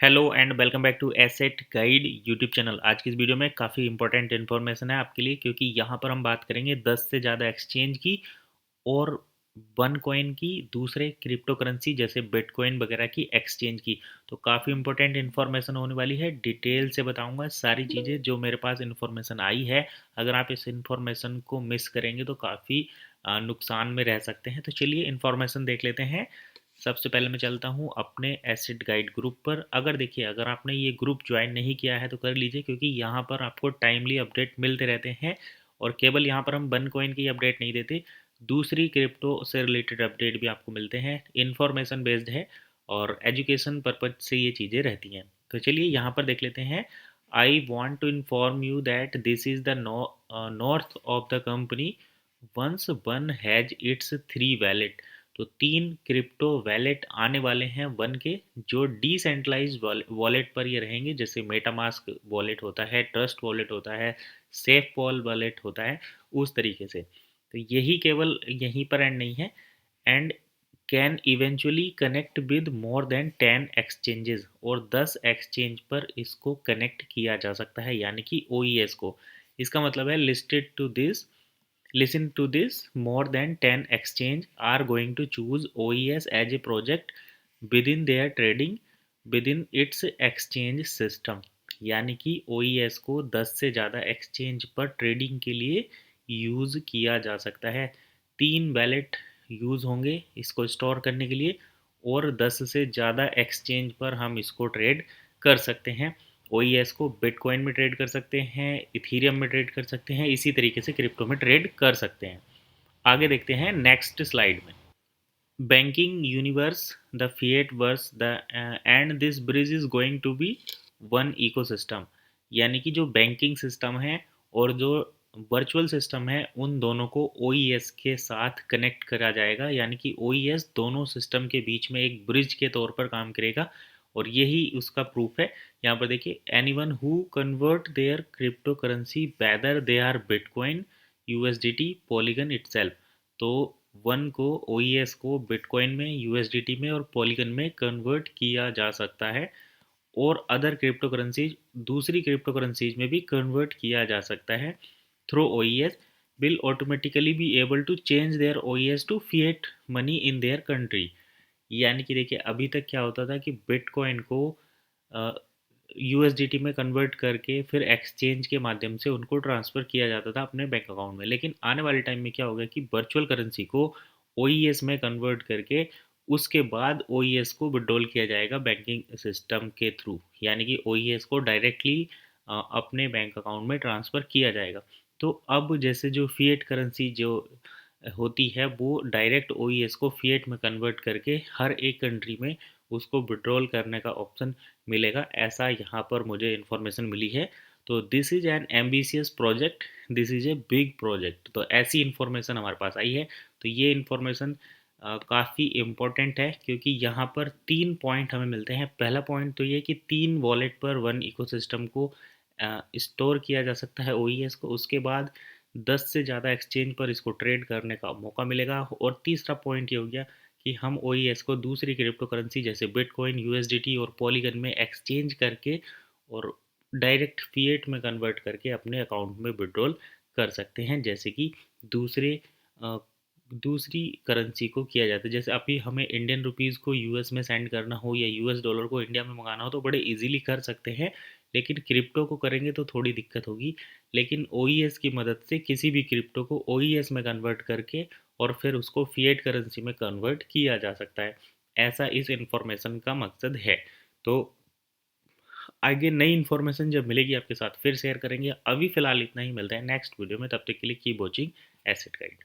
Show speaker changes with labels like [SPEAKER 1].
[SPEAKER 1] Hello and welcome back to Asset Guide YouTube channel. आज की इस वीडियो में काफ़ी इंपॉर्टेंट इन्फॉर्मेशन है आपके लिए, क्योंकि यहाँ पर हम बात करेंगे 10 से ज़्यादा एक्सचेंज की और वन कॉइन की, दूसरे क्रिप्टो करेंसी जैसे बिटकॉइन वगैरह की एक्सचेंज की। तो काफ़ी इंपॉर्टेंट इन्फॉर्मेशन होने वाली है, डिटेल से बताऊंगा सारी चीज़ें जो मेरे पास इन्फॉर्मेशन आई है। अगर आप इस इन्फॉर्मेशन को मिस करेंगे तो काफ़ी नुकसान में रह सकते हैं। तो चलिए इन्फॉर्मेशन देख लेते हैं। सबसे पहले मैं चलता हूँ अपने एसेट गाइड ग्रुप पर। अगर आपने ये ग्रुप ज्वाइन नहीं किया है तो कर लीजिए, क्योंकि यहाँ पर आपको टाइमली अपडेट मिलते रहते हैं। और केवल यहाँ पर हम वन कॉइन की अपडेट नहीं देते, दूसरी क्रिप्टो से रिलेटेड अपडेट भी आपको मिलते हैं। इन्फॉर्मेशन बेस्ड है और एजुकेशन पर्पज से ये चीज़ें रहती हैं। तो चलिए यहाँ पर देख लेते हैं। I want to inform you that this is the north of the company once one has its three wallet. तो 3 क्रिप्टो वैलेट आने वाले हैं वन के, जो डिसेंट्रलाइज वॉलेट पर ये रहेंगे। जैसे मेटामास्क वॉलेट होता है, ट्रस्ट वॉलेट होता है, सेफ वॉल वॉलेट होता है, उस तरीके से। तो यही केवल यहीं पर एंड नहीं है, and can eventually connect with more than 10 exchanges. और 10 एक्सचेंज पर इसको कनेक्ट किया जा सकता है, यानी कि OES को। इसका मतलब है listed to this Listen to this, more than 10 exchange are going to choose OES as a project within their trading within its exchange system। यानी कि OES को 10 से ज़्यादा एक्सचेंज पर ट्रेडिंग के लिए यूज़ किया जा सकता है। 3 वैलेट यूज़ होंगे इसको स्टोर करने के लिए, और 10 से ज़्यादा एक्सचेंज पर हम इसको ट्रेड कर सकते हैं। OES को बिटकॉइन में ट्रेड कर सकते हैं, इथीरियम में ट्रेड कर सकते हैं, इसी तरीके से क्रिप्टो में ट्रेड कर सकते हैं। आगे देखते हैं नेक्स्ट स्लाइड में। Banking universe, the fiat verse the and this bridge is going to be one ecosystem. यानी कि जो बैंकिंग सिस्टम है और जो वर्चुअल सिस्टम है, उन दोनों को OES के साथ कनेक्ट करा जाएगा। यानी कि OES दोनों सिस्टम के बीच में एक ब्रिज के तौर पर काम करेगा, और यही उसका प्रूफ है। यहाँ पर देखिए, anyone who convert their cryptocurrency whether they are bitcoin, USDT, polygon itself. तो वन को, OES को बिटकॉइन में, USDT में और पॉलीगन में कन्वर्ट किया जा सकता है, और अदर क्रिप्टो करेंसीज, दूसरी क्रिप्टो करेंसीज में भी कन्वर्ट किया जा सकता है through OES। will automatically be able to change their OES to fiat money in their country। यानी कि देखिए, अभी तक क्या होता था कि बिटकॉइन को USDT में कन्वर्ट करके फिर एक्सचेंज के माध्यम से उनको ट्रांसफ़र किया जाता था अपने बैंक अकाउंट में। लेकिन आने वाले टाइम में क्या होगा कि वर्चुअल करेंसी को OES में कन्वर्ट करके उसके बाद OES को विड्रॉल किया जाएगा बैंकिंग सिस्टम के थ्रू। यानी कि OES को डायरेक्टली अपने बैंक अकाउंट में ट्रांसफ़र किया जाएगा। तो अब जैसे जो फिएट करेंसी जो होती है, वो डायरेक्ट OES को फिएट में कन्वर्ट करके हर एक कंट्री में उसको विड्रॉल करने का ऑप्शन मिलेगा, ऐसा यहाँ पर मुझे इन्फॉर्मेशन मिली है। तो this is an ambitious project, this is a big project. तो ऐसी इन्फॉर्मेशन हमारे पास आई है। तो ये इन्फॉर्मेशन काफ़ी इम्पोर्टेंट है, क्योंकि यहाँ पर 3 पॉइंट हमें मिलते हैं। पहला पॉइंट तो ये कि 3 वॉलेट पर वन इकोसिस्टम को स्टोर किया जा सकता है OES को। उसके बाद 10 से ज़्यादा एक्सचेंज पर इसको ट्रेड करने का मौका मिलेगा। और तीसरा पॉइंट ये हो गया कि हम OES को दूसरी क्रिप्टो करेंसी जैसे बिटकॉइन, USDT और पॉलीगन में एक्सचेंज करके और डायरेक्ट फिएट में कन्वर्ट करके अपने अकाउंट में विड्रॉल कर सकते हैं, जैसे कि दूसरे दूसरी करेंसी को किया जाता है। जैसे अभी हमें इंडियन रुपीज़ को US में सेंड करना हो या US डॉलर को इंडिया में मंगाना हो तो बड़े इजीली कर सकते हैं, लेकिन क्रिप्टो को करेंगे तो थोड़ी दिक्कत होगी। लेकिन OES की मदद से किसी भी क्रिप्टो को OES में कन्वर्ट करके और फिर उसको फिएट करेंसी में कन्वर्ट किया जा सकता है। ऐसा इस इन्फॉर्मेशन का मकसद है। तो आगे नई इन्फॉर्मेशन जब मिलेगी आपके साथ फिर शेयर करेंगे। अभी फ़िलहाल इतना ही, मिलता है नेक्स्ट वीडियो में। तब तक के लिए कीप वॉचिंग एसेट गाइड।